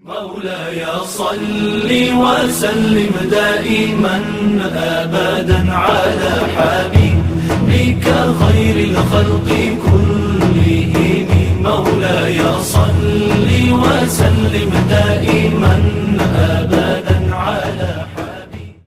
مولاي صل وسلم دائما أبدا على حبيبك خير الخلق كلهم مولاي صل وسلم دائما أبدا على حبيبك.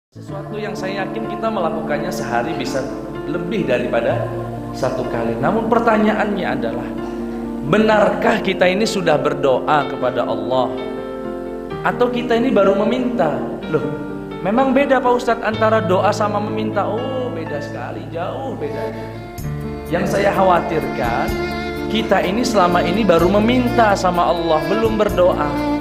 Sesuatu yang saya yakin kita melakukannya sehari bisa lebih daripada satu kali. Namun pertanyaannya adalah, benarkah kita ini sudah berdoa kepada Allah? Atau kita ini baru meminta? Loh, memang beda Pak Ustadz antara doa sama meminta? Oh, beda sekali, jauh bedanya. Yang saya khawatirkan, kita ini selama ini baru meminta sama Allah, belum berdoa.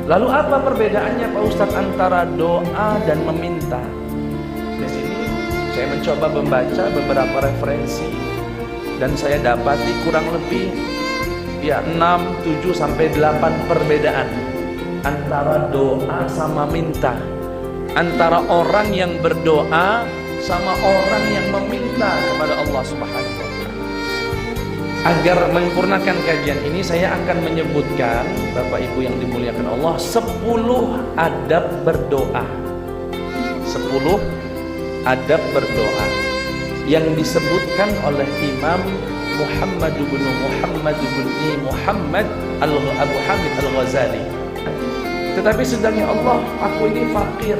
Lalu apa perbedaannya Pak Ustadz antara doa dan meminta? Di sini saya mencoba membaca beberapa referensi dan saya dapati kurang lebih 6, 7 sampai 8 perbedaan antara doa sama minta, antara orang yang berdoa sama orang yang meminta kepada Allah Subhanahu wa taala. Agar menyempurnakan kajian ini, saya akan menyebutkan, Bapak Ibu yang dimuliakan Allah, 10 adab berdoa. 10 adab berdoa yang disebutkan oleh Imam Muhammad bin Muhammad Abu Hamid Al-Ghazali. Tetapi sedangnya Allah, aku ini fakir,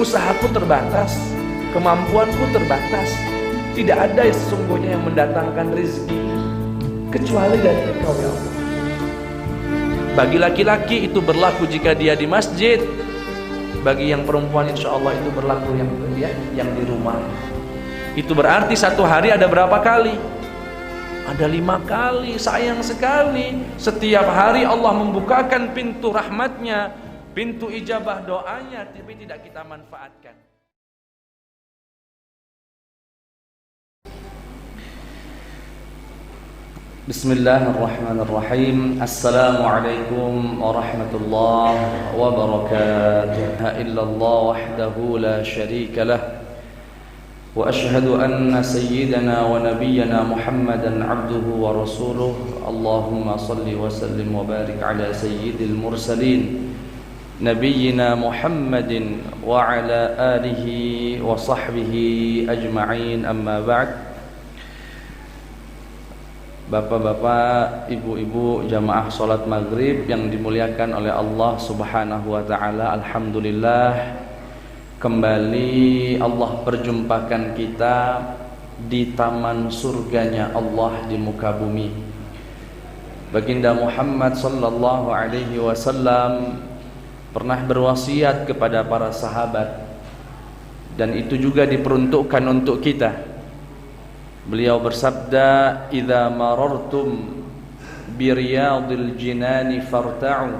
usahaku terbatas, kemampuanku terbatas. Tidak ada sesungguhnya yang mendatangkan rezeki kecuali dari Engkau ya Allah. Bagi laki-laki itu berlaku jika dia di masjid. Bagi yang perempuan insya Allah itu berlaku yang di rumah. Itu berarti satu hari ada berapa kali? Ada 5 kali. Sayang sekali, setiap hari Allah membukakan pintu rahmatnya, pintu ijabah doanya, tapi tidak kita manfaatkan. Bismillahirrahmanirrahim. Assalamualaikum warahmatullahi wabarakatuh. La illallah wahdahu la syarika lah. Wa ashhadu anna sayyidana wa nabiyyana Muhammadan abduhu wa rasuluh. Allahumma salli wa sallim wa barik ala sayyidil mursalin nabiyyina Muhammadin wa ala alihi wa sahbihi ajma'in, amma ba'd. Bapak-bapak, ibu-ibu jamaah salat maghrib yang dimuliakan oleh Allah Subhanahu wa taala, alhamdulillah kembali Allah perjumpakan kita di taman surganya Allah di muka bumi. Baginda Muhammad sallallahu alaihi wasallam pernah berwasiat kepada para sahabat, dan itu juga diperuntukkan untuk kita. Beliau bersabda, "Idza marartum bi riyadil jinani farta'u."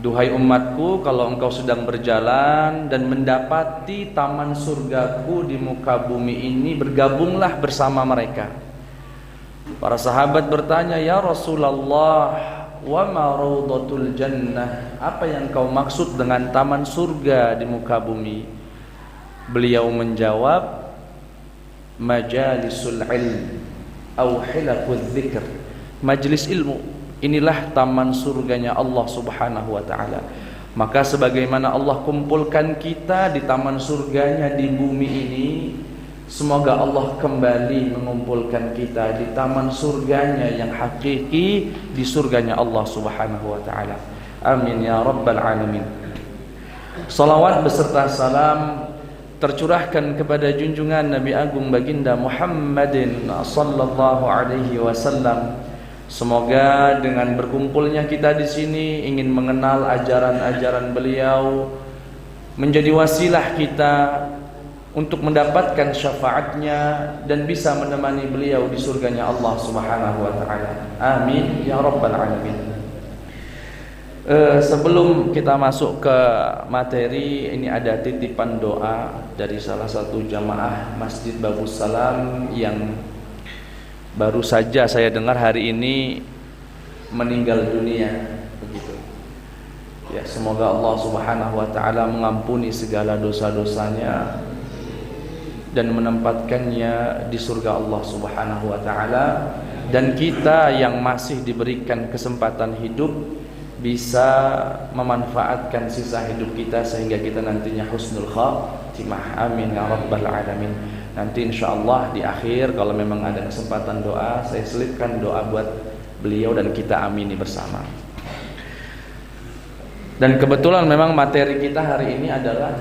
Duhai umatku, kalau engkau sedang berjalan dan mendapati taman surgaku di muka bumi ini, bergabunglah bersama mereka. Para sahabat bertanya, "Ya Rasulullah, wa ma rawdatul jannah?" Apa yang kau maksud dengan taman surga di muka bumi? Beliau menjawab, majalisul ilm au hilaqul dzikr. Majlis ilmu, inilah taman surganya Allah Subhanahu wa taala. Maka sebagaimana Allah kumpulkan kita di taman surganya di bumi ini, semoga Allah kembali mengumpulkan kita di taman surganya yang hakiki, di surganya Allah Subhanahu wa taala. Amin ya rabbal alamin. Salawat beserta salam tercurahkan kepada junjungan Nabi Agung Baginda Muhammadin sallallahu alaihi wasallam. Semoga dengan berkumpulnya kita di sini ingin mengenal ajaran-ajaran beliau, menjadi wasilah kita untuk mendapatkan syafaatnya dan bisa menemani beliau di surganya Allah Subhanahu wa taala. Amin ya rabbal alamin. Sebelum kita masuk ke materi, ini ada titipan doa dari salah satu jamaah Masjid Babus Salam yang baru saja saya dengar hari ini meninggal dunia, begitu. Ya, semoga Allah Subhanahu wa taala mengampuni segala dosa-dosanya dan menempatkannya di surga Allah Subhanahu wa taala, dan kita yang masih diberikan kesempatan hidup bisa memanfaatkan sisa hidup kita sehingga kita nantinya husnul khatimah. Amin ya rabbal alamin. Nanti insyaallah di akhir kalau memang ada kesempatan doa, saya selipkan doa buat beliau dan kita amini bersama. Dan kebetulan memang materi kita hari ini adalah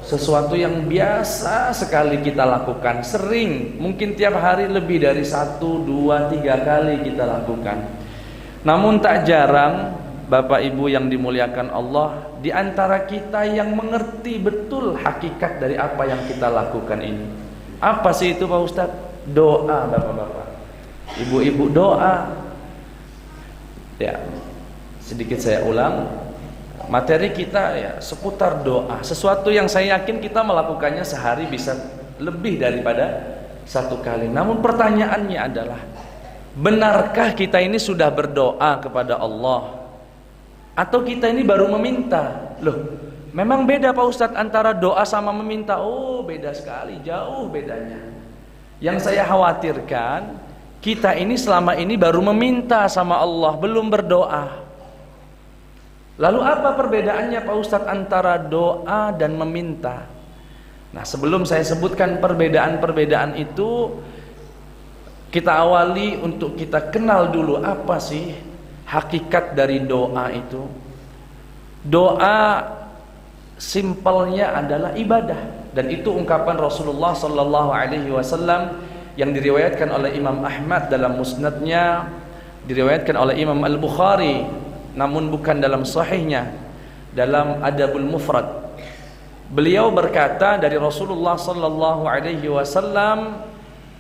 sesuatu yang biasa sekali kita lakukan, sering, mungkin tiap hari lebih dari 1, 2, 3 kali kita lakukan. Namun tak jarang Bapak Ibu yang dimuliakan Allah, di antara kita yang mengerti betul hakikat dari apa yang kita lakukan ini. Apa sih itu Pak Ustadz? Doa Bapak-bapak, Ibu-ibu, doa. Ya, sedikit saya ulang, materi kita ya seputar doa. Sesuatu yang saya yakin kita melakukannya sehari bisa lebih daripada 1 kali. Namun pertanyaannya adalah, benarkah kita ini sudah berdoa kepada Allah? Atau kita ini baru meminta? Loh, memang beda Pak Ustadz antara doa sama meminta. Oh, beda sekali, jauh bedanya. Yang saya khawatirkan, kita ini selama ini baru meminta sama Allah, belum berdoa. Lalu apa perbedaannya Pak Ustadz antara doa dan meminta? Nah, sebelum saya sebutkan perbedaan-perbedaan itu, kita awali untuk kita kenal dulu apa sih hakikat dari doa itu. Doa simpelnya adalah ibadah, dan itu ungkapan Rasulullah sallallahu alaihi wasallam yang diriwayatkan oleh Imam Ahmad dalam musnadnya, diriwayatkan oleh Imam Al-Bukhari namun bukan dalam sahihnya, dalam Adabul Mufrad. Beliau berkata dari Rasulullah sallallahu alaihi wasallam,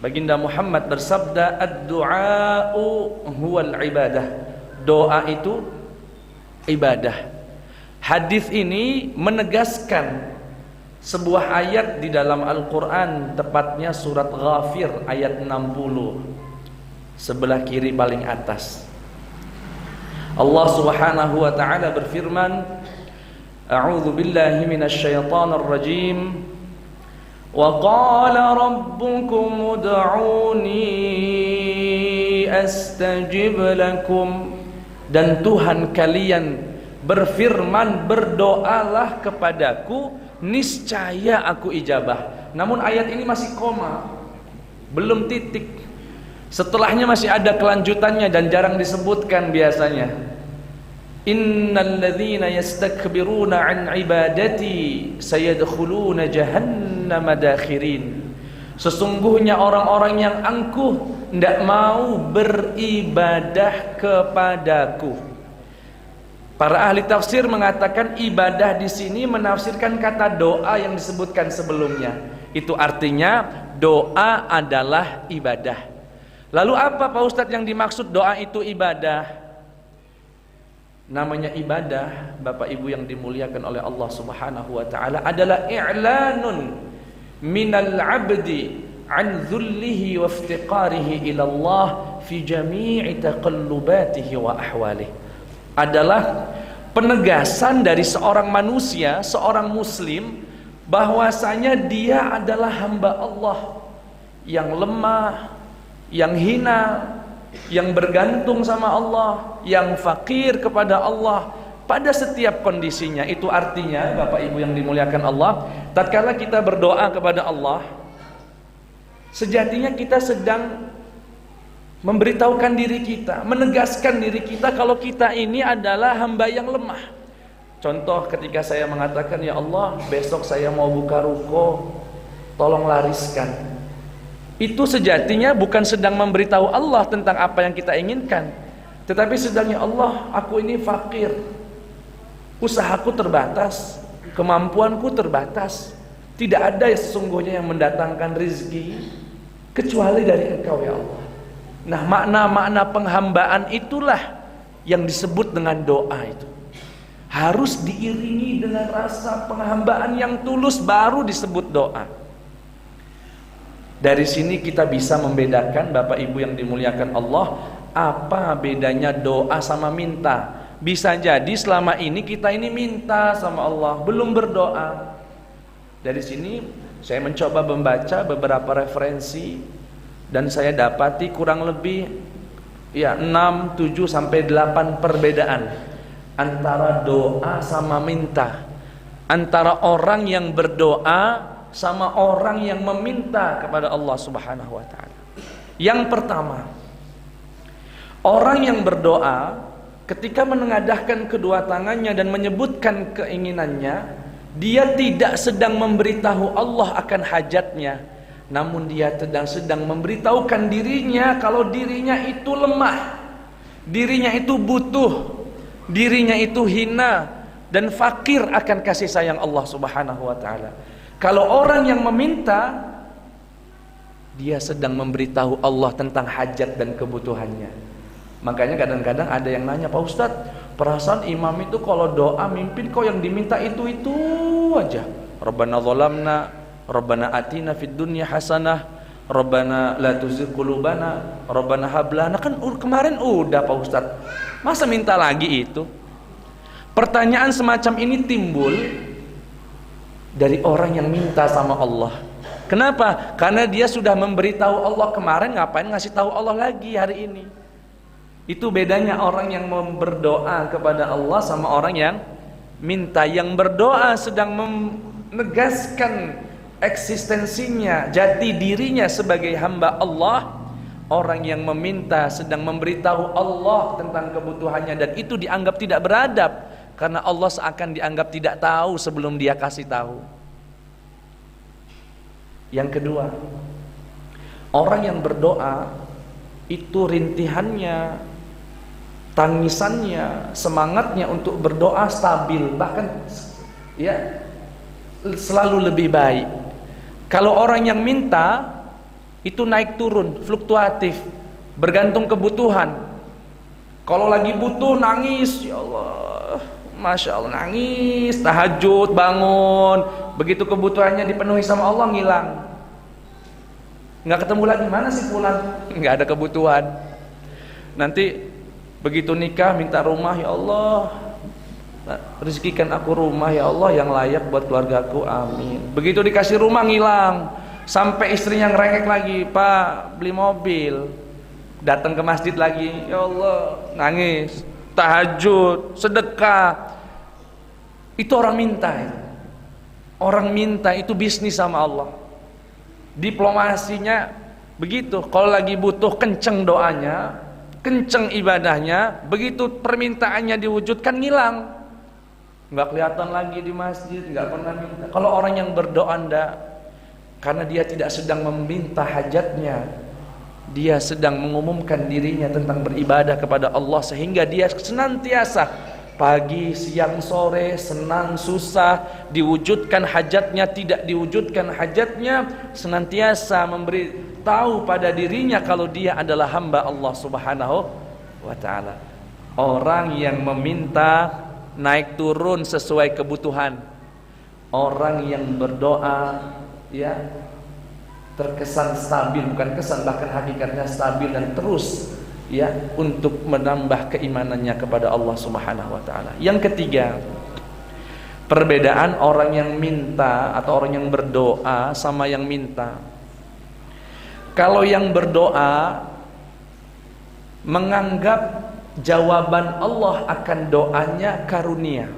Baginda Muhammad bersabda, ad-du'a'u huwal ibadah. Doa itu ibadah. Hadis ini menegaskan sebuah ayat di dalam Al-Quran, tepatnya surat Ghafir ayat 60, sebelah kiri paling atas. Allah Subhanahu wa ta'ala berfirman, a'udzu billahi minasyaitonir rajim. وَقَالَ رَبُّكُمُ ادْعُونِي أَسْتَجِبْ لَكُمْ. Dan Tuhan kalian berfirman, berdoalah kepadaku, niscaya aku ijabah. Namun ayat ini masih koma, belum titik. Setelahnya masih ada kelanjutannya dan jarang disebutkan biasanya. Innal ladzina yastakbiruna an ibadati sayadkhuluna jahannama dakhirin. Sesungguhnya orang-orang yang angkuh tidak mau beribadah kepadaku. Para ahli tafsir mengatakan ibadah di sini menafsirkan kata doa yang disebutkan sebelumnya. Itu artinya doa adalah ibadah. Lalu apa Pak Ustadz yang dimaksud doa itu ibadah? Namanya ibadah, Bapak Ibu yang dimuliakan oleh Allah Subhanahu wa taala, adalah i'lanun minal 'abdi an dhullihi wa iftiqarihi ila Allah fi jami'i taqallubatihi wa ahwalihi. Adalah penegasan dari seorang manusia, seorang muslim, bahwasanya dia adalah hamba Allah yang lemah, yang hina, yang bergantung sama Allah, yang fakir kepada Allah pada setiap kondisinya. Itu artinya Bapak Ibu yang dimuliakan Allah, tatkala kita berdoa kepada Allah, sejatinya kita sedang memberitahukan diri kita, menegaskan diri kita kalau kita ini adalah hamba yang lemah. Contoh ketika saya mengatakan, ya Allah, besok saya mau buka ruko, tolong lariskan. Itu sejatinya bukan sedang memberitahu Allah tentang apa yang kita inginkan, tetapi sedang, ya Allah, aku ini fakir, usahaku terbatas, kemampuanku terbatas, tidak ada yang sesungguhnya yang mendatangkan rezeki kecuali dari Engkau, ya Allah. Nah, makna-makna penghambaan itulah yang disebut dengan doa itu harus diiringi dengan rasa penghambaan yang tulus, baru disebut doa. Dari sini kita bisa membedakan, Bapak Ibu yang dimuliakan Allah, apa bedanya doa sama minta. Bisa jadi selama ini kita ini minta sama Allah, belum berdoa. Dari sini saya mencoba membaca beberapa referensi dan saya dapati kurang lebih 6, 7 sampai 8 perbedaan antara doa sama minta, antara orang yang berdoa sama orang yang meminta kepada Allah Subhanahu wa taala. Yang pertama, orang yang berdoa ketika menengadahkan kedua tangannya dan menyebutkan keinginannya, dia tidak sedang memberitahu Allah akan hajatnya, namun dia sedang memberitahukan dirinya kalau dirinya itu lemah, dirinya itu butuh, dirinya itu hina dan fakir akan kasih sayang Allah Subhanahu wa taala. Kalau orang yang meminta, dia sedang memberitahu Allah tentang hajat dan kebutuhannya. Makanya kadang-kadang ada yang nanya, Pak Ustadz, perasaan imam itu kalau doa mimpin kok yang diminta itu aja. Rabbana zalamna, Rabbana atina fid dunya hasanah, Rabbana la tuzigh qulubana, Rabbana hab lana. Kan kemarin udah Pak Ustadz, masa minta lagi itu? Pertanyaan semacam ini timbul dari orang yang minta sama Allah. Kenapa? Karena dia sudah memberitahu Allah kemarin, ngapain ngasih tahu Allah lagi hari ini? Itu bedanya orang yang berdoa kepada Allah sama orang yang minta. Yang berdoa sedang menegaskan eksistensinya, jati dirinya sebagai hamba Allah. Orang yang meminta sedang memberitahu Allah tentang kebutuhannya, dan itu dianggap tidak beradab karena Allah seakan dianggap tidak tahu sebelum dia kasih tahu. Yang kedua, orang yang berdoa itu rintihannya, tangisannya, semangatnya untuk berdoa stabil, bahkan ya selalu lebih baik. Kalau orang yang minta itu naik turun, fluktuatif, bergantung kebutuhan. Kalau lagi butuh nangis, ya Allah, Masya Allah, nangis, tahajud, bangun. Begitu kebutuhannya dipenuhi sama Allah, ngilang. Nggak ketemu lagi, mana sih pulang? Nggak ada kebutuhan. Nanti begitu nikah minta rumah, ya Allah, rezekikan aku rumah ya Allah yang layak buat keluargaku, amin. Begitu dikasih rumah ngilang. Sampai istrinya ngerengek lagi, Pak beli mobil. Datang ke masjid lagi, ya Allah, nangis, tahajud, sedekah. Itu orang minta itu. Orang minta itu bisnis sama Allah. Diplomasinya begitu. Kalau lagi butuh kenceng doanya, kenceng ibadahnya, begitu permintaannya diwujudkan ngilang, nggak kelihatan lagi di masjid, nggak pernah minta. Kalau orang yang berdoa ndak, karena dia tidak sedang meminta hajatnya, dia sedang mengumumkan dirinya tentang beribadah kepada Allah, sehingga dia senantiasa pagi, siang, sore, senang, susah, diwujudkan hajatnya, tidak diwujudkan hajatnya, senantiasa memberi tahu pada dirinya kalau dia adalah hamba Allah Subhanahu wa ta'ala. Orang yang meminta naik turun sesuai kebutuhan. Orang yang berdoa ya terkesan stabil, bukan kesan, bahkan hakikatnya stabil dan terus ya untuk menambah keimanannya kepada Allah Subhanahu wa ta'ala. Yang ketiga, perbedaan orang yang minta atau orang yang berdoa sama yang minta. Kalau yang berdoa menganggap jawaban Allah akan doanya karunia.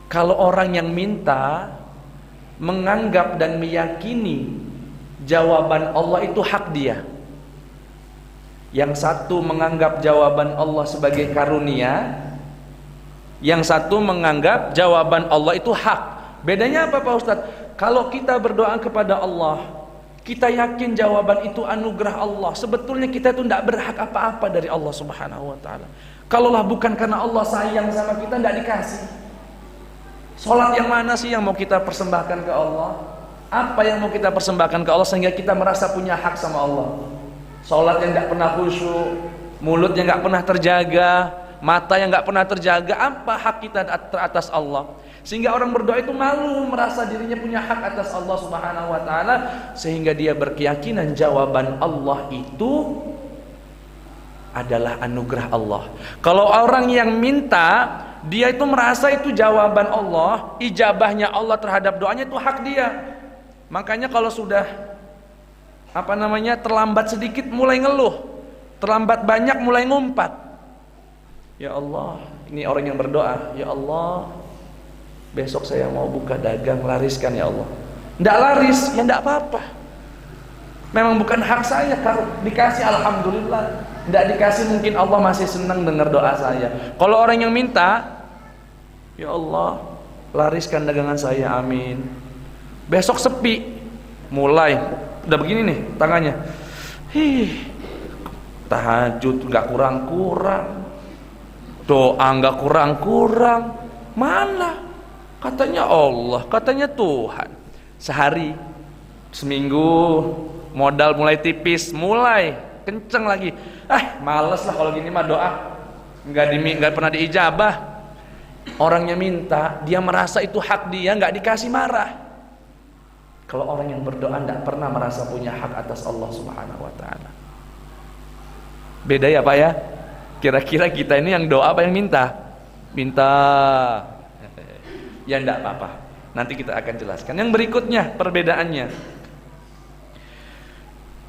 Kalau orang yang minta menganggap dan meyakini jawaban Allah itu hak dia. Yang satu menganggap jawaban Allah sebagai karunia, yang satu menganggap jawaban Allah itu hak. Bedanya apa Pak Ustadz? Kalau kita berdoa kepada Allah, kita yakin jawaban itu anugerah Allah. Sebetulnya kita itu tidak berhak apa-apa dari Allah Subhanahu wa ta'ala. Kalaulah bukan karena Allah sayang sama kita, tidak dikasih. Sholat yang mana sih yang mau kita persembahkan ke Allah? Apa yang mau kita persembahkan ke Allah sehingga kita merasa punya hak sama Allah? Sholat yang tidak pernah khusyuk, mulutnya nggak pernah terjaga, mata yang nggak pernah terjaga, apa hak kita atas Allah? Sehingga orang berdoa itu malu merasa dirinya punya hak atas Allah Subhanahu wa taala, sehingga dia berkeyakinan jawaban Allah itu adalah anugerah Allah. Kalau orang yang minta, dia itu merasa itu jawaban Allah, ijabahnya Allah terhadap doanya itu hak dia. Makanya kalau sudah terlambat sedikit mulai ngeluh, terlambat banyak mulai ngumpat. Ya Allah, ini orang yang berdoa, ya Allah, besok saya mau buka dagang, lariskan ya Allah. Nggak laris, ya nggak apa-apa. Memang bukan hak saya, kalau dikasih alhamdulillah, nggak dikasih mungkin Allah masih senang dengar doa saya. Kalau orang yang minta, ya Allah, lariskan dagangan saya, amin. Besok sepi, mulai udah begini nih tangannya, tahajud nggak kurang-kurang, doa nggak kurang-kurang, mana? Katanya Allah, katanya Tuhan. Sehari, seminggu, modal mulai tipis, mulai kenceng lagi. Males lah kalau gini mah doa nggak pernah diijabah. Orangnya minta, dia merasa itu hak dia, nggak dikasih marah. Kalau orang yang berdoa nggak pernah merasa punya hak atas Allah Subhanahu wa taala. Beda ya Pak ya? Kira-kira kita ini yang doa apa yang minta? Minta. Ya enggak apa-apa, nanti kita akan jelaskan. Yang berikutnya perbedaannya,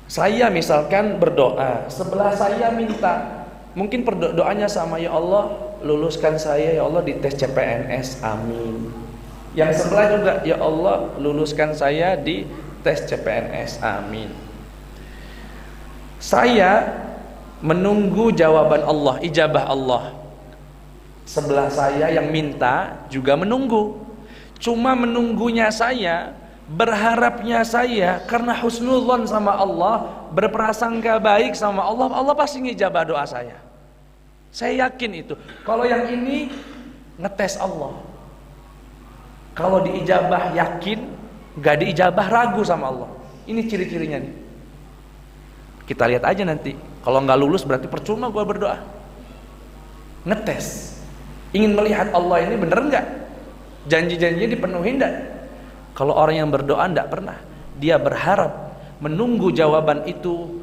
saya misalkan berdoa, sebelah saya minta, mungkin doanya sama, ya Allah luluskan saya ya Allah di tes CPNS, amin. Yang sebelah juga, ya Allah luluskan saya di tes CPNS, amin. Saya menunggu jawaban Allah, ijabah Allah. Sebelah saya yang minta juga menunggu. Cuma menunggunya saya, berharapnya saya karena husnudzon sama Allah, berprasangka baik sama Allah, Allah pasti ngijabah doa saya. Saya yakin itu. Kalau yang ini ngetes Allah. Kalau diijabah yakin, gak diijabah ragu sama Allah. Ini ciri-cirinya nih. Kita lihat aja nanti. Kalau nggak lulus berarti percuma gua berdoa. Ngetes. Ingin melihat Allah ini bener nggak? Janji-janjinya dipenuhi enggak? Kalau orang yang berdoa enggak pernah. Dia berharap, menunggu jawaban itu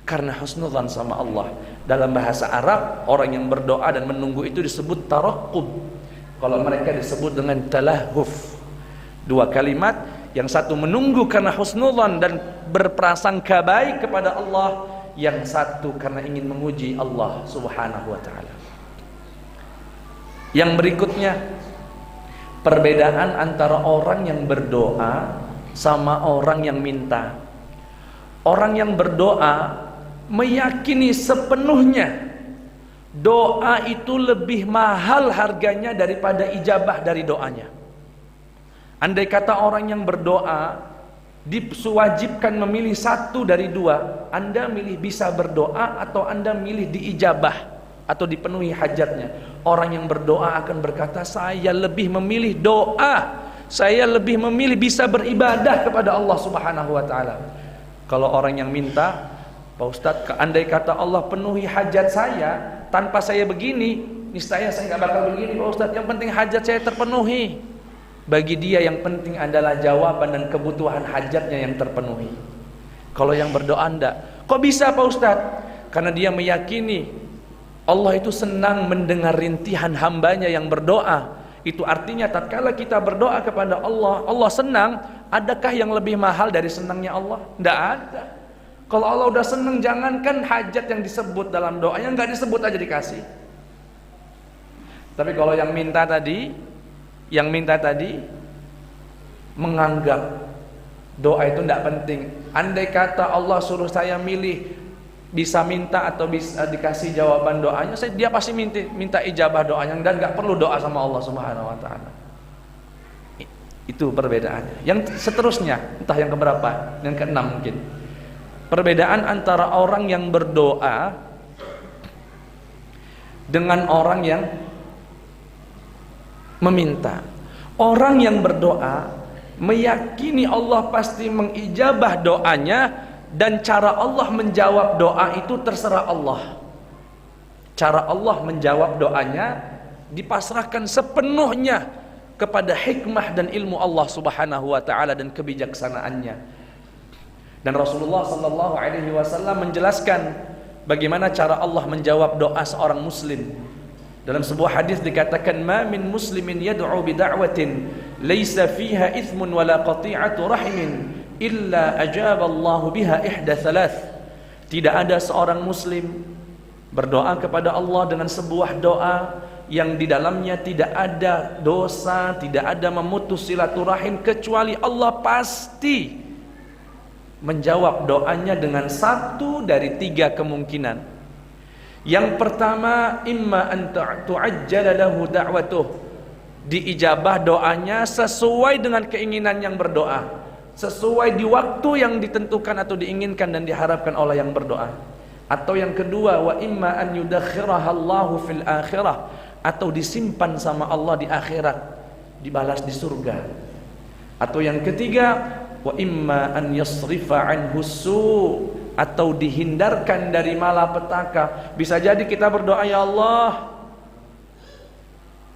karena husnudzan sama Allah. Dalam bahasa Arab, orang yang berdoa dan menunggu itu disebut taraqqub. Kalau mereka disebut dengan talahuf. Dua kalimat, yang satu menunggu karena husnudzan dan berprasangka baik kepada Allah, yang satu karena ingin menguji Allah Subhanahu wa taala. Yang berikutnya, perbedaan antara orang yang berdoa sama orang yang minta. Orang yang berdoa meyakini sepenuhnya doa itu lebih mahal harganya daripada ijabah dari doanya. Andai kata orang yang berdoa diwajibkan memilih satu dari dua, Anda milih bisa berdoa atau Anda milih diijabah atau dipenuhi hajatnya. Orang yang berdoa akan berkata, saya lebih memilih doa, saya lebih memilih bisa beribadah kepada Allah Subhanahu wa taala. Kalau orang yang minta, Pak Ustadz, andai kata Allah penuhi hajat saya tanpa saya begini, niscaya saya nggak bakal begini Pak Ustadz. Yang penting hajat saya terpenuhi. Bagi dia yang penting adalah jawaban dan kebutuhan hajatnya yang terpenuhi. Kalau yang berdoa enggak. Kok bisa Pak Ustadz? Karena dia meyakini Allah itu senang mendengar rintihan hambanya yang berdoa. Itu artinya tatkala kita berdoa kepada Allah, Allah senang. Adakah yang lebih mahal dari senangnya Allah? Tidak ada. Kalau Allah udah senang, jangankan hajat yang disebut dalam doa, yang nggak disebut aja dikasih. Tapi kalau yang minta tadi menganggap doa itu tidak penting. Andai kata Allah suruh saya milih bisa minta atau bisa dikasih jawaban doanya, dia pasti minta ijabah doanya dan nggak perlu doa sama Allah Subhanahu wa taala. Itu perbedaannya. Yang seterusnya, entah yang keberapa, yang keenam mungkin. Perbedaan antara orang yang berdoa dengan orang yang meminta. Orang yang berdoa meyakini Allah pasti mengijabah doanya, dan cara Allah menjawab doa itu terserah Allah. cara Allah menjawab doanya dipasrahkan sepenuhnya kepada hikmah dan ilmu Allah Subhanahu wa taala dan kebijaksanaannya. Dan Rasulullah sallallahu alaihi wasallam menjelaskan bagaimana cara Allah menjawab doa seorang muslim. Dalam sebuah hadis dikatakan, "Ma min muslimin yad'u bi da'watin laisa fiha ithmun wala qati'atu rahimin illa ajaba Allah biha ihda thalath." Tidak ada seorang muslim berdoa kepada Allah dengan sebuah doa yang di dalamnya tidak ada dosa, tidak ada memutus silaturahim, kecuali Allah pasti menjawab doanya dengan satu dari tiga kemungkinan. Yang pertama, imma an tu'ajjala lahu da'watuh, diijabah doanya sesuai dengan keinginan yang berdoa, sesuai di waktu yang ditentukan atau diinginkan dan diharapkan oleh yang berdoa. Atau yang kedua, wa imma an yudakhiraha Allahu fil akhirah, atau disimpan sama Allah di akhirat, dibalas di surga. Atau yang ketiga, wa imma an yasrifa anhu su', atau dihindarkan dari malapetaka. Bisa jadi kita berdoa, ya Allah,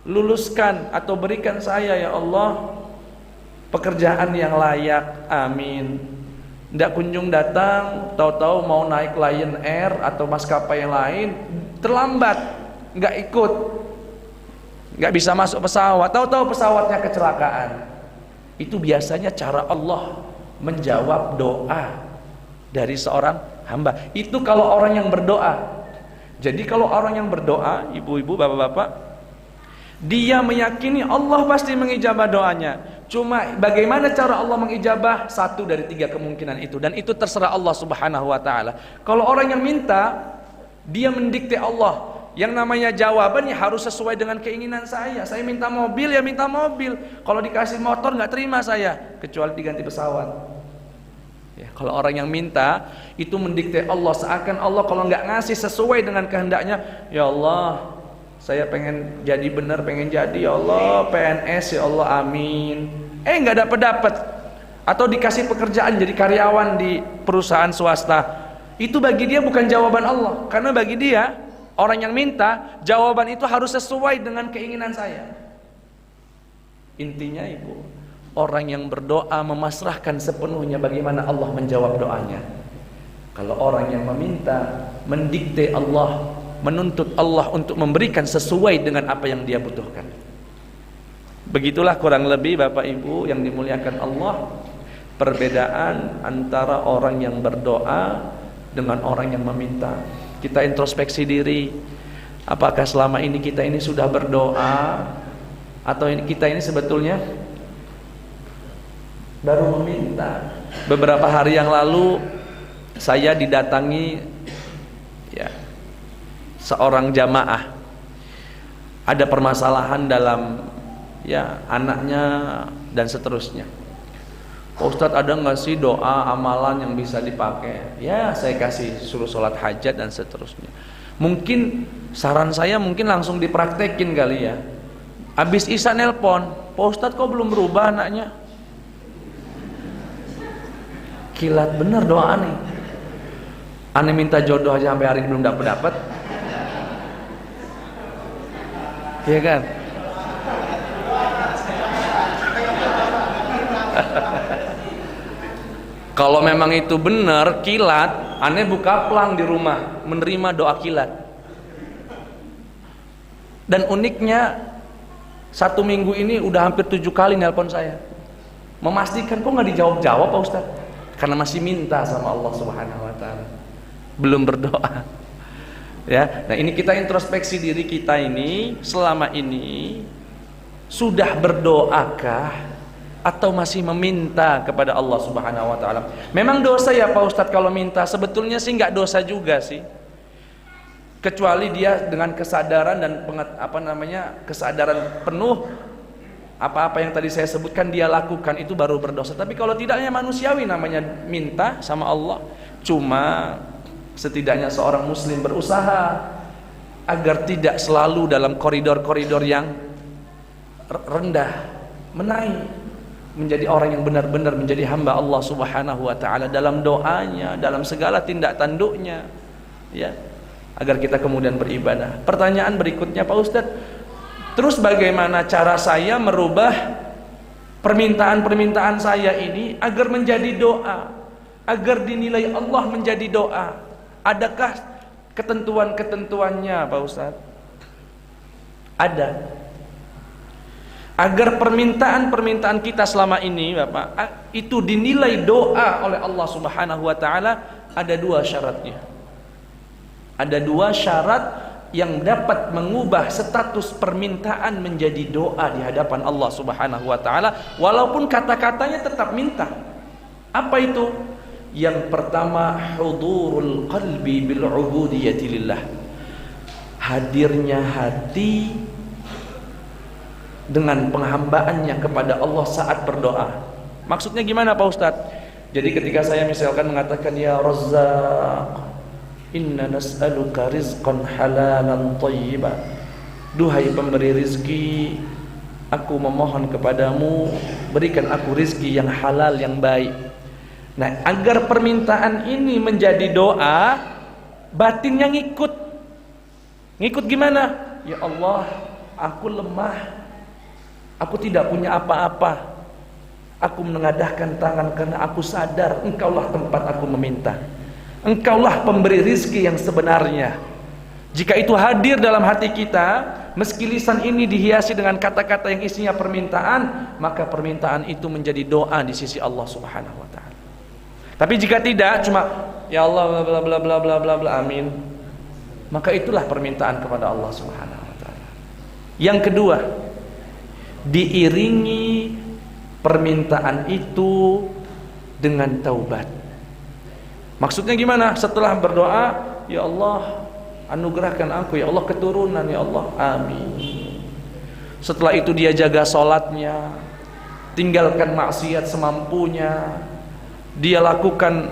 luluskan atau berikan saya ya Allah pekerjaan yang layak, amin. Tidak kunjung datang, tahu-tahu mau naik Lion Air atau maskapai yang lain, terlambat, nggak ikut, nggak bisa masuk pesawat, tahu-tahu pesawatnya kecelakaan. Itu biasanya cara Allah menjawab doa dari seorang hamba. Itu kalau orang yang berdoa. Jadi kalau orang yang berdoa, ibu-ibu, bapak-bapak, dia meyakini Allah pasti mengijabah doanya. Cuma bagaimana cara Allah mengijabah? Satu dari tiga kemungkinan itu, dan itu terserah Allah Subhanahu wa taala. Kalau orang yang minta, dia mendikte Allah. Yang namanya jawaban ya harus sesuai dengan keinginan saya. Saya minta mobil ya minta mobil. Kalau dikasih motor nggak terima saya, kecuali diganti pesawat. Ya, kalau orang yang minta itu mendikte Allah, seakan Allah kalau nggak ngasih sesuai dengan kehendaknya, ya Allah, saya pengen jadi benar, pengen jadi ya Allah PNS ya Allah, amin. Nggak dapat. Atau dikasih pekerjaan jadi karyawan di perusahaan swasta, itu bagi dia bukan jawaban Allah, karena bagi dia orang yang minta jawaban itu harus sesuai dengan keinginan saya. Intinya ibu, orang yang berdoa memasrahkan sepenuhnya bagaimana Allah menjawab doanya. Kalau orang yang meminta, mendikte Allah, menuntut Allah untuk memberikan sesuai dengan apa yang dia butuhkan. Begitulah kurang lebih Bapak Ibu yang dimuliakan Allah, perbedaan antara orang yang berdoa dengan orang yang meminta. Kita introspeksi diri, apakah selama ini kita ini sudah berdoa, atau kita ini sebetulnya baru meminta. Beberapa hari yang lalu saya didatangi ya seorang jamaah, ada permasalahan dalam ya anaknya dan seterusnya. Pak Ustadz, ada nggak sih doa amalan yang bisa dipakai? Ya saya kasih, suruh sholat hajat dan seterusnya. Mungkin saran saya mungkin langsung dipraktekin kali ya. Habis Isya nelpon, Pak Ustadz kok belum berubah anaknya? Kilat bener doa nih. Aneh minta jodoh aja sampai hari ini belum dapat. Iya kan? Kalau memang itu benar kilat, aneh buka plang di rumah menerima doa kilat. Dan uniknya 1 minggu ini udah hampir 7 kali nelpon saya, memastikan kok nggak dijawab-jawab Pak Ustadz, karena masih minta sama Allah Subhanahu wa taala, belum berdoa. Ya, nah ini kita introspeksi diri kita ini, selama ini sudah berdoakah atau masih meminta kepada Allah Subhanahu wa taala? Memang dosa ya Pak Ustadz kalau minta? Sebetulnya sih nggak dosa juga sih, kecuali dia dengan kesadaran dan kesadaran penuh, apa-apa yang tadi saya sebutkan dia lakukan, itu baru berdosa. Tapi kalau tidaknya manusiawi namanya minta sama Allah. Cuma setidaknya seorang muslim berusaha agar tidak selalu dalam koridor-koridor yang rendah, menaik menjadi orang yang benar-benar menjadi hamba Allah Subhanahu wa taala dalam doanya, dalam segala tindak tanduknya, ya. agar kita kemudian beribadah. Pertanyaan berikutnya, Pak Ustadz, terus bagaimana cara saya merubah permintaan-permintaan saya ini agar menjadi doa, agar dinilai Allah menjadi doa? Adakah ketentuan-ketentuannya, Pak Ustadz? Ada. Agar permintaan-permintaan kita selama ini, Bapak, itu dinilai doa oleh Allah Subhanahu wa taala, ada dua syaratnya. Ada dua syarat yang dapat mengubah status permintaan menjadi doa di hadapan Allah Subhanahu wa taala, walaupun kata-katanya tetap minta. Apa itu? Yang pertama, hudurul qalbi bil ubudiyyati lillah. Hadirnya hati dengan penghambaannya kepada Allah saat berdoa. Maksudnya gimana, Pak Ustadz? Jadi ketika saya misalkan mengatakan, ya Razzaq, inna nas'aluka rizqan halalan thayyiban, duhai pemberi rizki, aku memohon kepadamu, berikan aku rizki yang halal, yang baik. Nah, agar permintaan ini menjadi doa, batinnya ngikut. Ngikut gimana? Ya Allah, aku lemah, aku tidak punya apa-apa, aku menengadahkan tangan karena aku sadar Engkaulah tempat aku meminta. Engkaulah pemberi rizki yang sebenarnya. Jika itu hadir dalam hati kita, meski lisan ini dihiasi dengan kata-kata yang isinya permintaan, maka permintaan itu menjadi doa di sisi Allah Subhanahu wa taala. Tapi jika tidak, cuma ya Allah bla bla bla bla bla bla amin, maka itulah permintaan kepada Allah Subhanahu wa taala. Yang kedua, diiringi permintaan itu dengan taubat. Maksudnya gimana? Setelah berdoa, ya Allah anugerahkan aku, ya Allah keturunan, ya Allah, amin. Setelah itu dia jaga sholatnya, tinggalkan maksiat semampunya, dia lakukan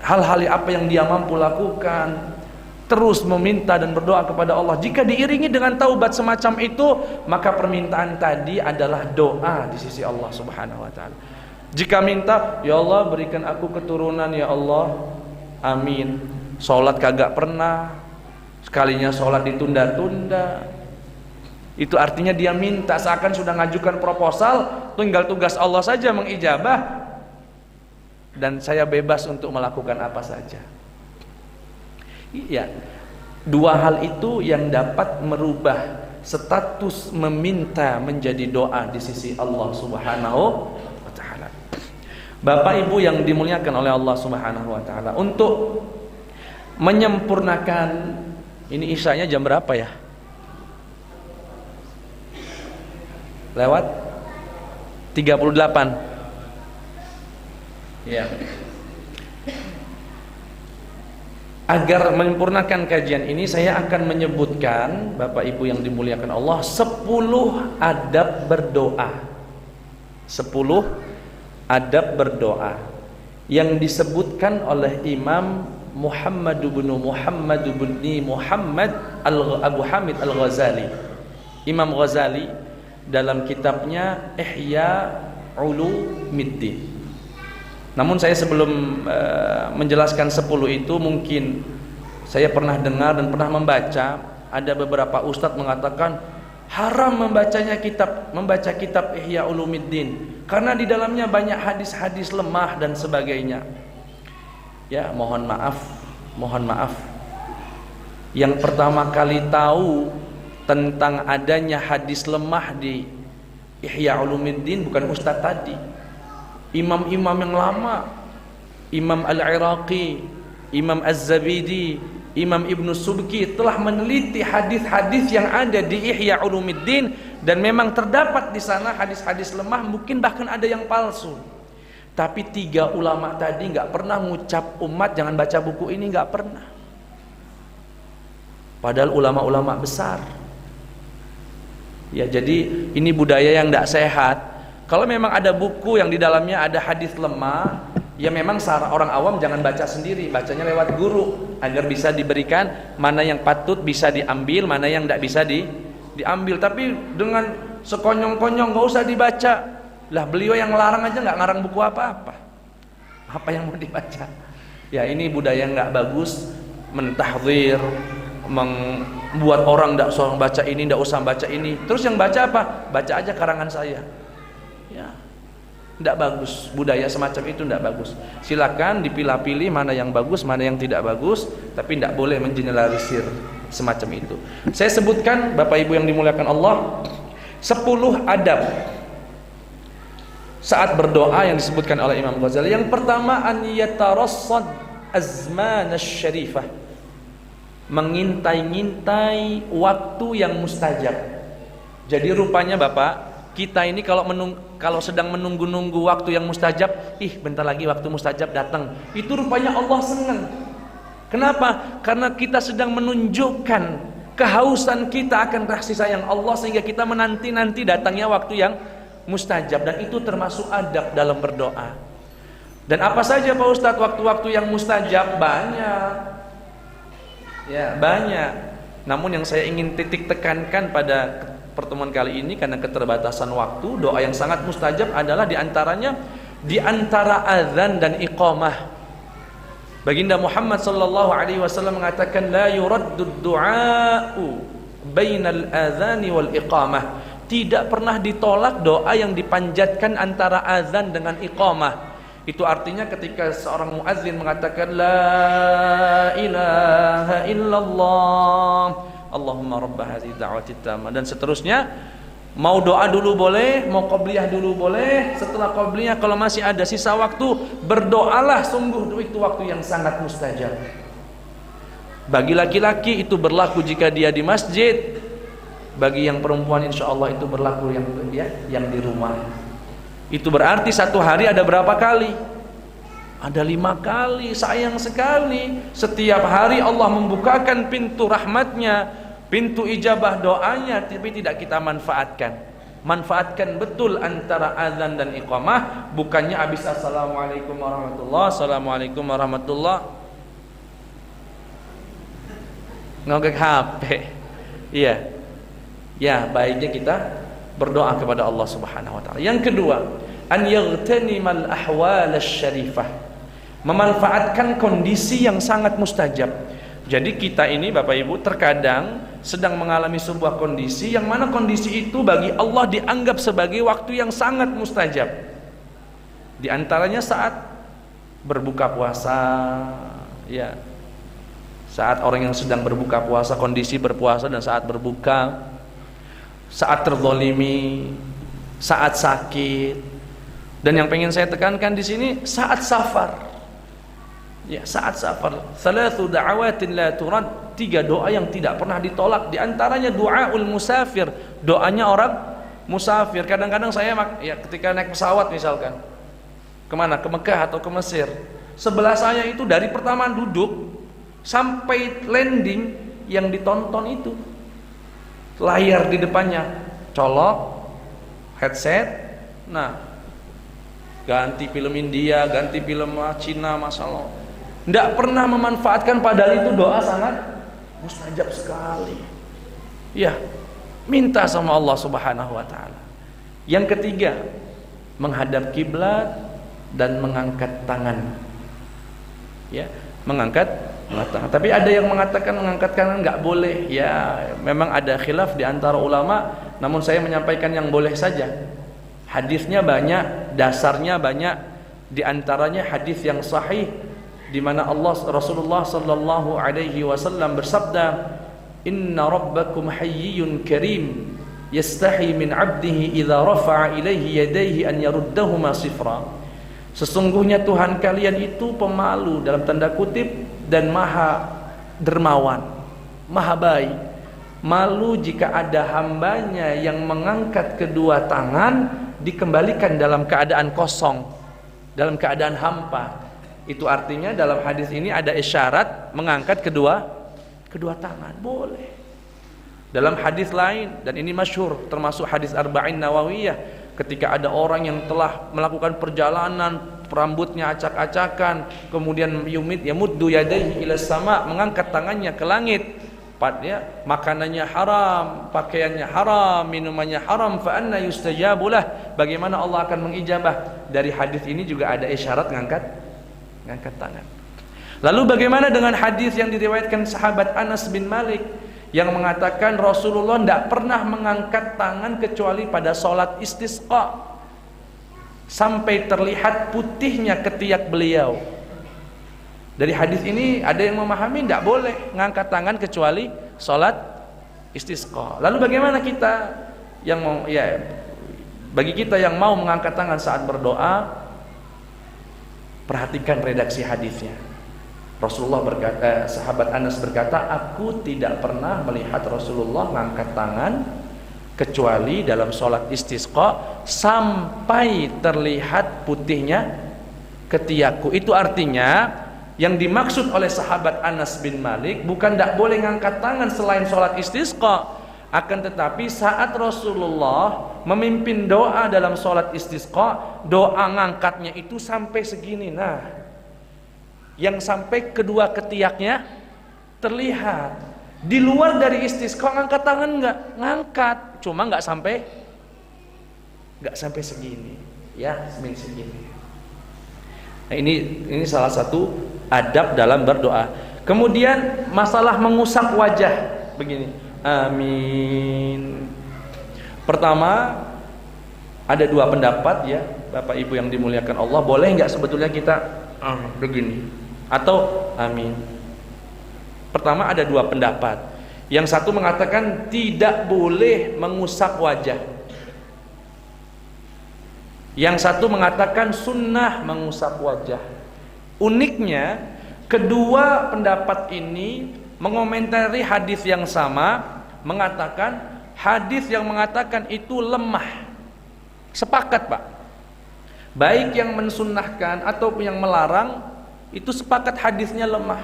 hal-hal apa yang dia mampu lakukan, terus meminta dan berdoa kepada Allah. Jika diiringi dengan taubat semacam itu, maka permintaan tadi adalah doa di sisi Allah Subhanahu wa taala. Jika minta, ya Allah berikan aku keturunan, ya Allah, amin. Sholat kagak pernah, sekalinya sholat ditunda-tunda, itu artinya dia minta seakan sudah ngajukan proposal, tinggal tugas Allah saja mengijabah, dan saya bebas untuk melakukan apa saja. Iya, dua hal itu yang dapat merubah status meminta menjadi doa di sisi Allah Subhanahu wa taala. Bapak Ibu yang dimuliakan oleh Allah Subhanahu wa taala, untuk menyempurnakan ini, isyanya jam berapa ya? Lewat 38. Ya. Agar menyempurnakan kajian ini, saya akan menyebutkan, Bapak Ibu yang dimuliakan Allah, 10 adab berdoa. 10 adab berdoa yang disebutkan oleh Imam Muhammad bin Muhammad Abu Hamid Al-Ghazali. Imam Ghazali dalam kitabnya Ihya Ulumuddin. Namun saya sebelum menjelaskan 10 itu, mungkin saya pernah dengar dan pernah membaca ada beberapa ustadz mengatakan haram membaca kitab Ihya Ulumuddin karena di dalamnya banyak hadis-hadis lemah dan sebagainya. Ya, mohon maaf. Yang pertama kali tahu tentang adanya hadis lemah di Ihya Ulumuddin bukan ustadz tadi. Imam-imam yang lama, Imam Al-Iraqi, Imam Az-Zabidi, Imam Ibn Subki telah meneliti hadis-hadis yang ada di Ihya Ulumuddin, dan memang terdapat di sana hadis-hadis lemah, mungkin bahkan ada yang palsu. Tapi 3 ulama tadi nggak pernah ngucap umat jangan baca buku ini, nggak pernah. Padahal ulama-ulama besar. Ya, jadi ini budaya yang nggak sehat. Kalau memang ada buku yang di dalamnya ada hadis lemah, ya memang orang awam jangan baca sendiri, bacanya lewat guru agar bisa diberikan mana yang patut bisa diambil, mana yang tidak bisa diambil. Tapi dengan sekonyong-konyong nggak usah dibaca. Lah beliau yang larang aja nggak ngarang buku apa-apa. Apa yang mau dibaca? Ya ini budaya nggak bagus, mentahdzir, membuat orang tidak usah baca ini, tidak usah baca ini. Terus yang baca apa? Baca aja karangan saya. Ya, tidak bagus. Budaya semacam itu tidak bagus. Silakan dipilah-pilih mana yang bagus, mana yang tidak bagus, tapi tidak boleh mengeneralisir semacam itu. Saya sebutkan Bapak Ibu yang dimuliakan Allah, 10 adab saat berdoa yang disebutkan oleh Imam Ghazali. Yang pertama, an yatarassad azman asy-syarifah, mengintai-ngintai waktu yang mustajab. Jadi rupanya Bapak, kita ini kalau sedang menunggu-nunggu waktu yang mustajab, bentar lagi waktu mustajab datang, itu rupanya Allah senang. Kenapa? Karena kita sedang menunjukkan kehausan kita akan kasih sayang Allah, sehingga kita menanti-nanti datangnya waktu yang mustajab. Dan itu termasuk adab dalam berdoa. Dan apa saja Pak Ustadz waktu-waktu yang mustajab? Banyak. Ya, banyak. Namun yang saya ingin titik tekankan pada pertemuan kali ini, karena keterbatasan waktu, doa yang sangat mustajab adalah diantaranya di antara azan dan iqamah. Baginda Muhammad sallallahu alaihi wasallam mengatakan, la yuraddu du'a'u bainal azani wal iqamah. Tidak pernah ditolak doa yang dipanjatkan antara azan dengan iqamah. Itu artinya ketika seorang muazzin mengatakan la ilaha illallah Allahumma rabb hadhihi da'wati tammah dan seterusnya, mau doa dulu boleh, mau qabliyah dulu boleh. Setelah qabliyah kalau masih ada sisa waktu, berdoalah, sungguh itu waktu yang sangat mustajab. Bagi laki-laki itu berlaku jika dia di masjid. Bagi yang perempuan insyaallah itu berlaku yang di rumah. Itu berarti satu hari ada berapa kali? Ada 5 kali. Sayang sekali, setiap hari Allah membukakan pintu rahmatnya, pintu ijabah doanya, tapi tidak kita manfaatkan. Manfaatkan betul antara azan dan iqamah, bukannya habis assalamualaikum warahmatullah, assalamualaikum warahmatullah, ngogek HP. Iya. Ya, baiknya kita berdoa kepada Allah Subhanahu wa taala. Yang kedua, an yaghtanimal ahwal asy-syarifah, memanfaatkan kondisi yang sangat mustajab. Jadi kita ini Bapak Ibu terkadang sedang mengalami sebuah kondisi yang mana kondisi itu bagi Allah dianggap sebagai waktu yang sangat mustajab. Di antaranya saat berbuka puasa, ya. Saat orang yang sedang berbuka puasa, kondisi berpuasa dan saat berbuka, saat terzalimi, saat sakit, dan yang pengen saya tekankan di sini saat safar. Ya, saat safar. Thalathu da'awatin la turad, 3 doa yang tidak pernah ditolak. Di antaranya du'aul musafir, doanya orang musafir. Kadang-kadang saya ketika naik pesawat misalkan, kemana? Ke Mekah atau ke Mesir, sebelah saya itu dari pertama duduk sampai landing yang ditonton itu layar di depannya, colok headset, nah ganti film India, ganti film Cina, masalah tidak pernah memanfaatkan, padahal itu doa sangat mustajab sekali. Ya, minta sama Allah Subhanahu wa taala. Yang ketiga, menghadap kiblat dan mengangkat tangan. Ya, mengangkat tangan. Tapi ada yang mengatakan mengangkat tangan nggak boleh. Ya, memang ada khilaf di antara ulama, namun saya menyampaikan yang boleh saja. Hadisnya banyak, dasarnya banyak. Di antaranya hadis yang sahih di mana Rasulullah sallallahu alaihi wasallam bersabda, "Inna rabbakum hayyun karim, yastahi min 'abdihi idza rafa'a ilaihi yadayhi an yaruddahuma sifra." Sesungguhnya Tuhan kalian itu pemalu dalam tanda kutip dan maha dermawan, maha baik. Malu jika ada hambanya yang mengangkat kedua tangan dikembalikan dalam keadaan kosong, dalam keadaan hampa. Itu artinya dalam hadis ini ada isyarat mengangkat kedua tangan, boleh. Dalam hadis lain, dan ini masyhur termasuk hadis Arba'in Nawawiyah, ketika ada orang yang telah melakukan perjalanan, rambutnya acak-acakan, kemudian yamuddu yadayhi ila sama, mengangkat tangannya ke langit, makanannya haram, pakaiannya haram, minumannya haram, fa anna yustajabulah, bagaimana Allah akan mengijabah? Dari hadis ini juga ada isyarat ngangkat tangan. Lalu bagaimana dengan hadis yang diriwayatkan sahabat Anas bin Malik yang mengatakan Rasulullah tidak pernah mengangkat tangan kecuali pada sholat istisqa sampai terlihat putihnya ketiak beliau. Dari hadis ini ada yang memahami tidak boleh mengangkat tangan kecuali sholat istisqa. Lalu bagaimana kita yang mau, ya, bagi kita yang mau mengangkat tangan saat berdoa, perhatikan redaksi hadisnya. Rasulullah berkata, sahabat Anas berkata, aku tidak pernah melihat Rasulullah mengangkat tangan kecuali dalam sholat istisqa sampai terlihat putihnya ketiakku. Itu artinya yang dimaksud oleh sahabat Anas bin Malik bukan tidak boleh mengangkat tangan selain sholat istisqa, akan tetapi saat Rasulullah memimpin doa dalam sholat istisqa, doa ngangkatnya itu sampai segini. Nah, yang sampai kedua ketiaknya terlihat. Di luar dari istisqa ngangkat tangan enggak? Ngangkat, cuma enggak sampai segini, ya, segini. Nah, ini salah satu adab dalam berdoa. Kemudian masalah mengusap wajah begini. Amin. Pertama, ada dua pendapat ya, Bapak Ibu yang dimuliakan Allah, boleh enggak sebetulnya kita begini atau amin. Pertama ada dua pendapat. Yang satu mengatakan tidak boleh mengusap wajah. Yang satu mengatakan sunnah mengusap wajah. Uniknya kedua pendapat ini mengomentari hadis yang sama, mengatakan hadis yang mengatakan itu lemah. Sepakat, Pak. Baik yang mensunnahkan ataupun yang melarang itu sepakat hadisnya lemah.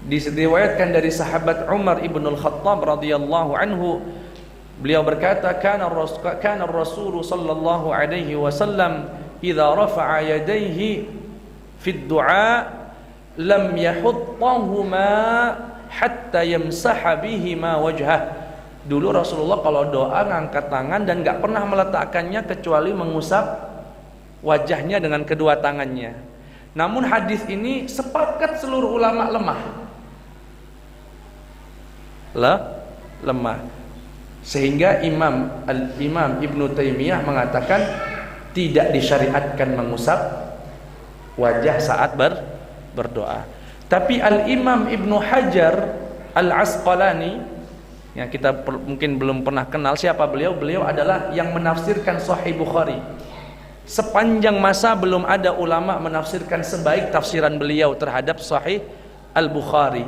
Diriwayatkan dari sahabat Umar ibnul Khattab radhiyallahu anhu, beliau berkata, kana Rasul sallallahu alaihi wasallam idza rafa'a yadayhi fi du'a lam yahuttahuma hatta yamsaha bihima wajhah. Dulu Rasulullah kalau doa ngangkat tangan dan enggak pernah meletakkannya kecuali mengusap wajahnya dengan kedua tangannya. Namun hadis ini sepakat seluruh ulama lemah. Sehingga Imam Ibnu Taimiyah mengatakan tidak disyariatkan mengusap wajah saat berdoa. Tapi Al-Imam Ibnu Hajar Al-Asqalani yang kita mungkin belum pernah kenal siapa beliau. Beliau adalah yang menafsirkan Sahih Bukhari. Sepanjang masa belum ada ulama menafsirkan sebaik tafsiran beliau terhadap Sahih Al-Bukhari.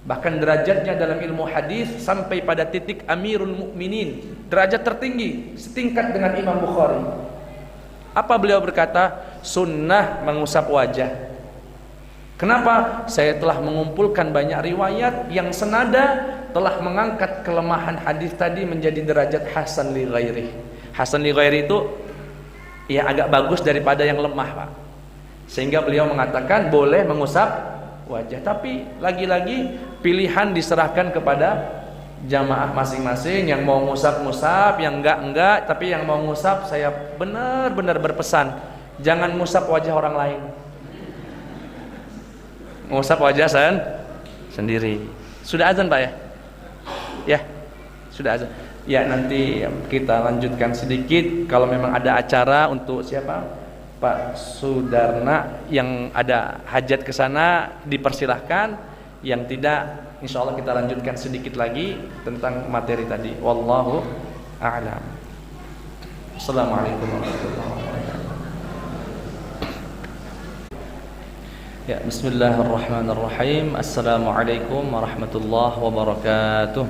Bahkan derajatnya dalam ilmu hadis sampai pada titik Amirul Mukminin, derajat tertinggi setingkat dengan Imam Bukhari. Apa beliau berkata? Sunnah mengusap wajah. Kenapa? Saya telah mengumpulkan banyak riwayat yang senada telah mengangkat kelemahan hadis tadi menjadi derajat hasan li ghairi. Hasan li ghairi itu ya agak bagus daripada yang lemah, Pak. Sehingga beliau mengatakan boleh mengusap wajah, tapi lagi-lagi pilihan diserahkan kepada jamaah masing-masing. Yang mau ngusap-ngusap, yang enggak, tapi yang mau ngusap saya benar-benar berpesan jangan ngusap wajah orang lain. Ngusap wajah sendiri. Sudah azan, Pak ya? Ya, sudah azan. Ya, nanti kita lanjutkan sedikit. Kalau memang ada acara untuk siapa? Pak Sudarna yang ada hajat ke sana dipersilahkan. Yang tidak, insya Allah kita lanjutkan sedikit lagi tentang materi tadi. Wallahu a'lam. Assalamualaikum warahmatullahi wabarakatuh. Ya, bismillahirrahmanirrahim. Assalamualaikum warahmatullahi wabarakatuh.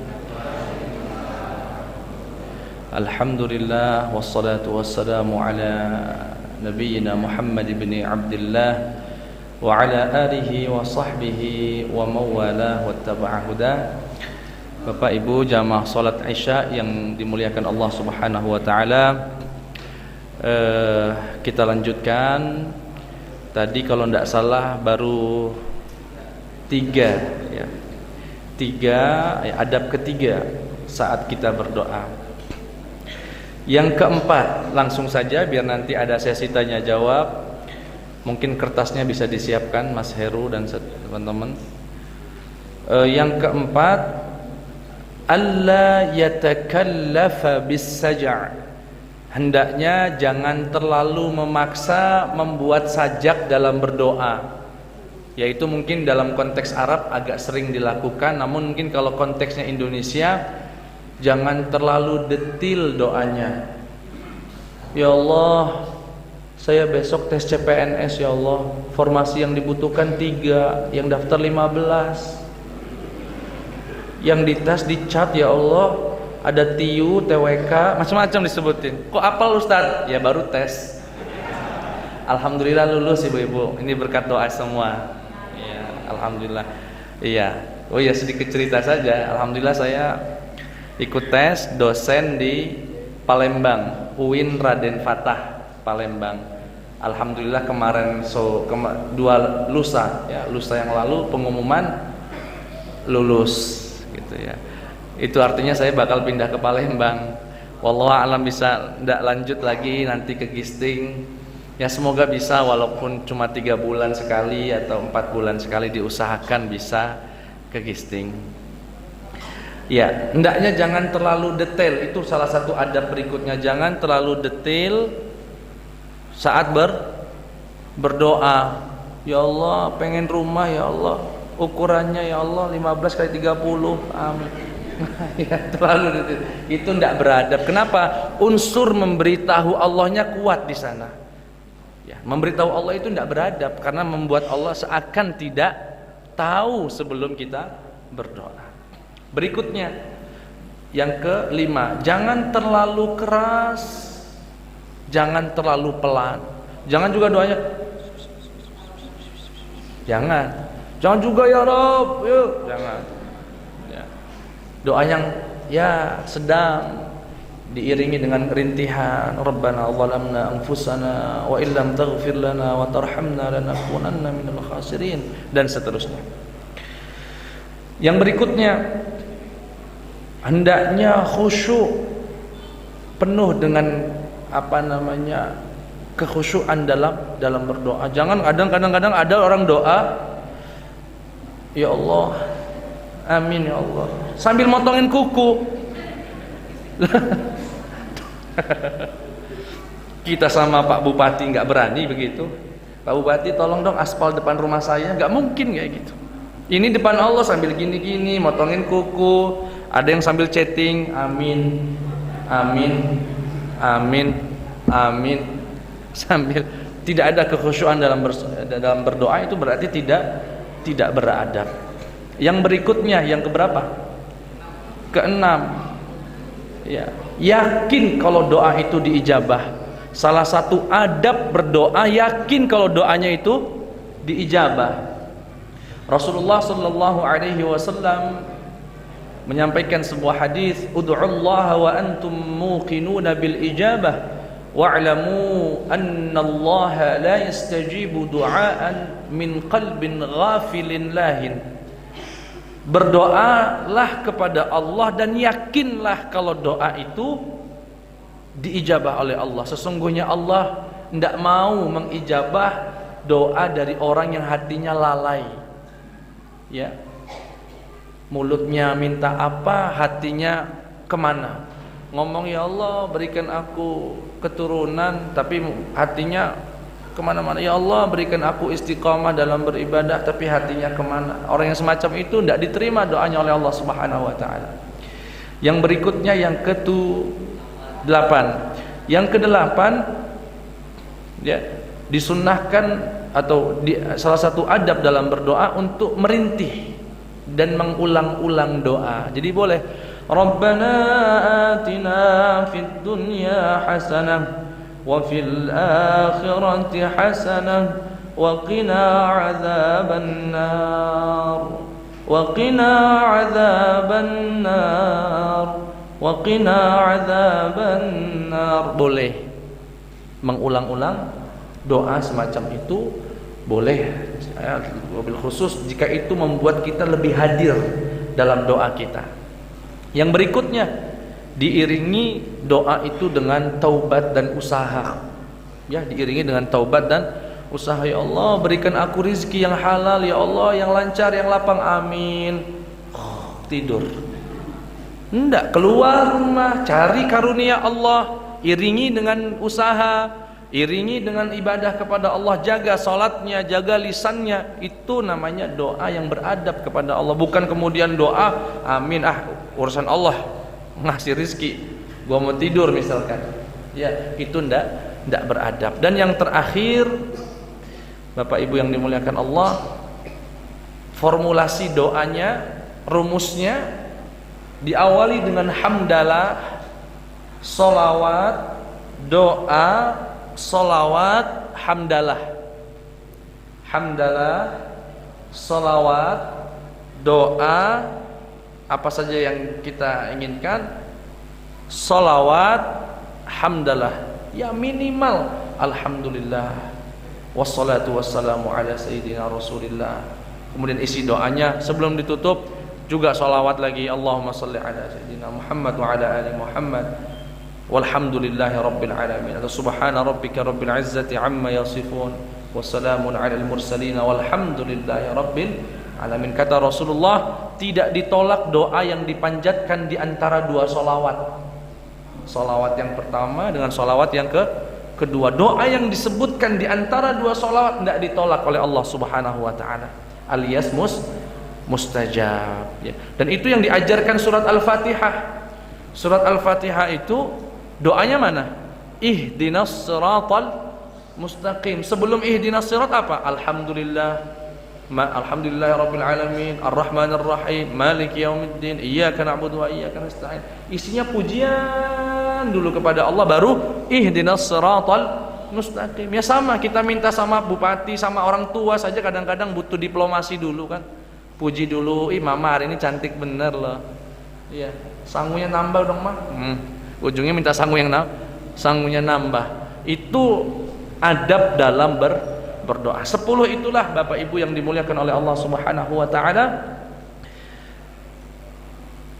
Alhamdulillah wassalatu wassalamu ala nabiyyina Muhammad ibn Abdullah wa ala alihi wa sahbihi wa mawalah wattaba'a huda. Bapak Ibu jamaah salat Isya yang dimuliakan Allah Subhanahu wa taala, kita lanjutkan. Tadi kalau tidak salah baru tiga adab ketiga saat kita berdoa. Yang keempat, langsung saja biar nanti ada sesi tanya jawab. Mungkin kertasnya bisa disiapkan Mas Heru dan teman-teman. Yang keempat, alla yatakallafa bis-saja'. Hendaknya jangan terlalu memaksa membuat sajak dalam berdoa. Yaitu mungkin dalam konteks Arab agak sering dilakukan, namun mungkin kalau konteksnya Indonesia jangan terlalu detil doanya. Ya Allah, saya besok tes CPNS ya Allah, formasi yang dibutuhkan 3, yang daftar 15, yang dites dicat ya Allah, ada TIU, TWK, macam-macam disebutin. Kok apal Ustaz? Ya baru tes. Alhamdulillah lulus ibu-ibu. Ini berkat doa semua. Ya, alhamdulillah. Iya. Oh ya, sedikit cerita saja. Alhamdulillah saya ikut tes dosen di Palembang, UIN Raden Fatah Palembang. Alhamdulillah kemarin lusa yang lalu pengumuman lulus gitu ya. Itu artinya saya bakal pindah ke Palembang. Wallahu a'lam bisa ndak lanjut lagi nanti ke Gisting. Ya semoga bisa, walaupun cuma 3 bulan sekali atau 4 bulan sekali diusahakan bisa ke Gisting. Ya, hendaknya jangan terlalu detail. Itu salah satu adab berikutnya. Jangan terlalu detail saat berdoa. Ya Allah, pengen rumah ya Allah. Ukurannya ya Allah 15 kali 30. Amin. Ya, terlalu itu tidak beradab. Kenapa? Unsur memberitahu Allahnya kuat di sana. Ya, memberitahu Allah itu tidak beradab karena membuat Allah seakan tidak tahu sebelum kita berdoa. Berikutnya, yang kelima, jangan terlalu keras, jangan terlalu pelan. Jangan juga doanya. Jangan juga ya Rabb, yuk, jangan. Doa yang ya sedang diiringi dengan rintihan, Rabbana zalamna anfusana wa illam taghfir lana wa tarhamna lanakunanna minal khasirin, dan seterusnya. Yang berikutnya, hendaknya khusyuk, penuh dengan kekhusyuan dalam berdoa. Jangan kadang-kadang ada orang doa, ya Allah, amin ya Allah, sambil motongin kuku. Kita sama Pak Bupati nggak berani begitu. Pak Bupati tolong dong aspal depan rumah saya, nggak mungkin kayak gitu. Ini depan Allah sambil gini-gini motongin kuku. Ada yang sambil chatting, amin, amin, amin, amin, sambil tidak ada kekhusyuan dalam berdoa, itu berarti tidak beradab. Yang berikutnya, yang keberapa? Keenam, ya, yakin kalau doa itu diijabah. Salah satu adab berdoa, yakin kalau doanya itu diijabah. Rasulullah sallallahu alaihi wasallam menyampaikan sebuah hadis, ud'ullaha wa antum muqinuna bil ijabah wa'lamu anna Allah la yastajibu du'aan min qalbin ghafilin lahin. Berdoalah kepada Allah dan yakinlah kalau doa itu diijabah oleh Allah. Sesungguhnya Allah tidak mau mengijabah doa dari orang yang hatinya lalai. Ya, mulutnya minta apa, hatinya kemana? Ngomong ya Allah berikan aku keturunan, tapi hatinya kemana-mana. Ya Allah berikan aku istiqamah dalam beribadah, tapi hatinya kemana? Orang yang semacam itu tidak diterima doanya oleh Allah Subhanahu Wa Taala. Yang berikutnya, yang ke-8. Yang ke-8, ya, disunnahkan atau salah satu adab dalam berdoa untuk merintih dan mengulang-ulang doa. Jadi boleh, Rabbana atina fid dunya hasanah wa fil akhirati hasanah wa qina adzaban nar wa qina adzaban nar wa qina adzaban nar. Boleh mengulang-ulang doa semacam itu, boleh, mobil khusus jika itu membuat kita lebih hadir dalam doa kita. Yang berikutnya, diiringi doa itu dengan taubat dan usaha. Ya, diiringi dengan taubat dan usaha, ya Allah berikan aku rizki yang halal, ya Allah yang lancar, yang lapang, amin. Tidur. Enggak, keluar rumah, cari karunia Allah, iringi dengan usaha, iringi dengan ibadah kepada Allah, jaga salatnya, jaga lisannya. Itu namanya doa yang beradab kepada Allah. Bukan kemudian doa, amin, urusan Allah ngasih rizki, gua mau tidur misalkan. Ya, itu enggak beradab. Dan yang terakhir, Bapak Ibu yang dimuliakan Allah, formulasi doanya, rumusnya diawali dengan hamdalah, solawat, doa, solawat, hamdalah. Hamdalah, solawat, doa, apa saja yang kita inginkan, solawat, hamdalah. Ya minimal alhamdulillah, wassalatu wassalamu ala sayyidina rasulillah. Kemudian isi doanya sebelum ditutup juga salawat lagi, Allahumma salli ala sayyidina Muhammad wa ala ali Muhammad walhamdulillahi rabbil alamin, atau subhana rabbika rabbil izzati amma yasifun wassalamun ala al mursalin walhamdulillahi rabbil alamin. Kata Rasulullah, tidak ditolak doa yang dipanjatkan di antara dua salawat. Salawat yang pertama dengan salawat yang kedua. Doa yang disebutkan di antara dua salawat tidak ditolak oleh Allah Subhanahu wa taala, alias mustajab, ya. Dan itu yang diajarkan surat Al-Fatihah. Surat Al-Fatihah itu doanya mana? Ihdinas siratal mustaqim. Sebelum ihdinas sirat apa? Alhamdulillahirabbil alamin, arrahmanir rahim, maliki yaumiddin, iyyaka na'budu wa iyyaka nasta'in. Isinya pujian dulu kepada Allah, baru ihdinas siratal mustaqim. Ya sama, kita minta sama bupati, sama orang tua saja kadang-kadang butuh diplomasi dulu kan. Puji dulu, mama hari ini cantik bener loh. Iya, sangunya nambah dong mah. Ujungnya minta sangunya nambah. Itu adab dalam berdoa. 10 itulah Bapak Ibu yang dimuliakan oleh Allah Subhanahu wa taala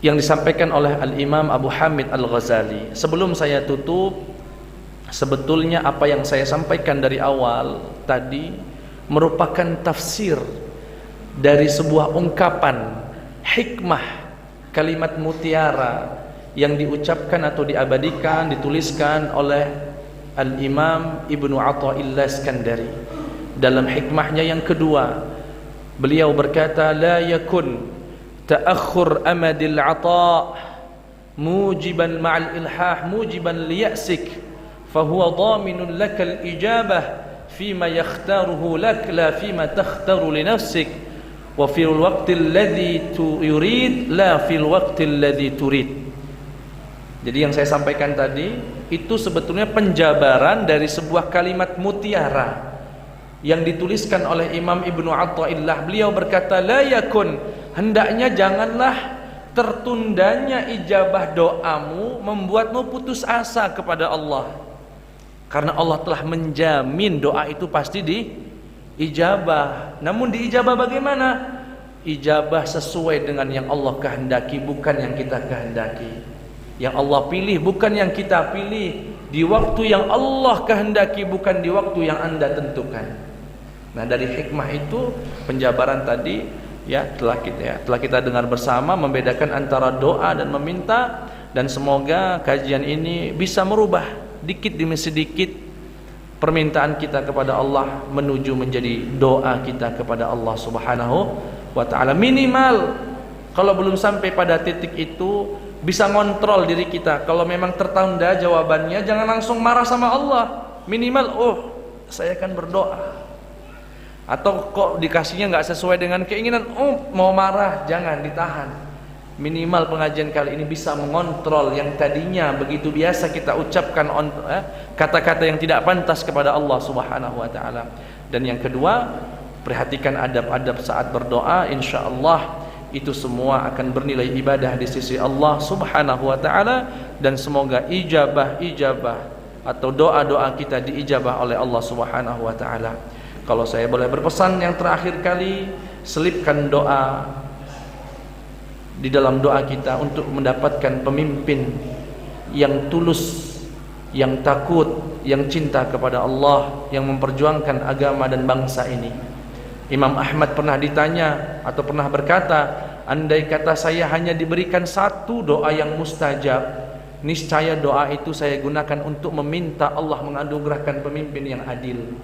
yang disampaikan oleh Al-Imam Abu Hamid Al-Ghazali. Sebelum saya tutup, sebetulnya apa yang saya sampaikan dari awal tadi merupakan tafsir dari sebuah ungkapan hikmah kalimat mutiara yang diucapkan atau diabadikan, dituliskan oleh Al-Imam Ibnu Athaillah Iskandari. Dalam hikmahnya yang kedua, beliau berkata, la yakun ta'akhur amadil ata' mujiban ma'al ilhah mujiban liya'sik fahuwa dhaminun lakal ijabah fima yakhtaruhu lak la fima takhtaru li nafsik wa fil waqtil ladzi yurid la fil waqtil ladzi turid. Jadi yang saya sampaikan tadi itu sebetulnya penjabaran dari sebuah kalimat mutiara yang dituliskan oleh Imam Ibnu Athaillah. Beliau berkata, la yakun, hendaknya janganlah tertundanya ijabah doamu membuatmu putus asa kepada Allah, karena Allah telah menjamin doa itu pasti diijabah. Namun diijabah bagaimana? Ijabah sesuai dengan yang Allah kehendaki, bukan yang kita kehendaki. Yang Allah pilih bukan yang kita pilih, di waktu yang Allah kehendaki bukan di waktu yang Anda tentukan. Nah, dari hikmah itu penjabaran tadi ya telah kita dengar bersama, membedakan antara doa dan meminta, dan semoga kajian ini bisa merubah dikit demi sedikit permintaan kita kepada Allah menuju menjadi doa kita kepada Allah Subhanahu wa taala. Minimal kalau belum sampai pada titik itu bisa ngontrol diri kita. Kalau memang tertunda jawabannya, jangan langsung marah sama Allah. Minimal, saya akan berdoa. Atau kok dikasihnya nggak sesuai dengan keinginan, mau marah, jangan, ditahan. Minimal pengajian kali ini bisa mengontrol yang tadinya begitu biasa kita ucapkan kata-kata yang tidak pantas kepada Allah Subhanahu wa taala. Dan yang kedua, perhatikan adab-adab saat berdoa, insyaallah itu semua akan bernilai ibadah di sisi Allah Subhanahu wa taala, dan semoga ijabah atau doa-doa kita diijabah oleh Allah Subhanahu wa taala. Kalau saya boleh berpesan yang terakhir kali, selipkan doa di dalam doa kita untuk mendapatkan pemimpin yang tulus yang takut, yang cinta kepada Allah, yang memperjuangkan agama dan bangsa ini. Imam Ahmad pernah ditanya atau pernah berkata, andai kata saya hanya diberikan satu doa yang mustajab, niscaya doa itu saya gunakan untuk meminta Allah menganugerahkan pemimpin yang adil.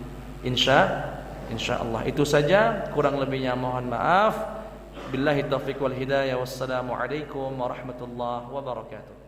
Insya Allah. Itu saja, kurang lebihnya mohon maaf. Billahi taufiq wal hidayah. Wassalamualaikum warahmatullahi wabarakatuh.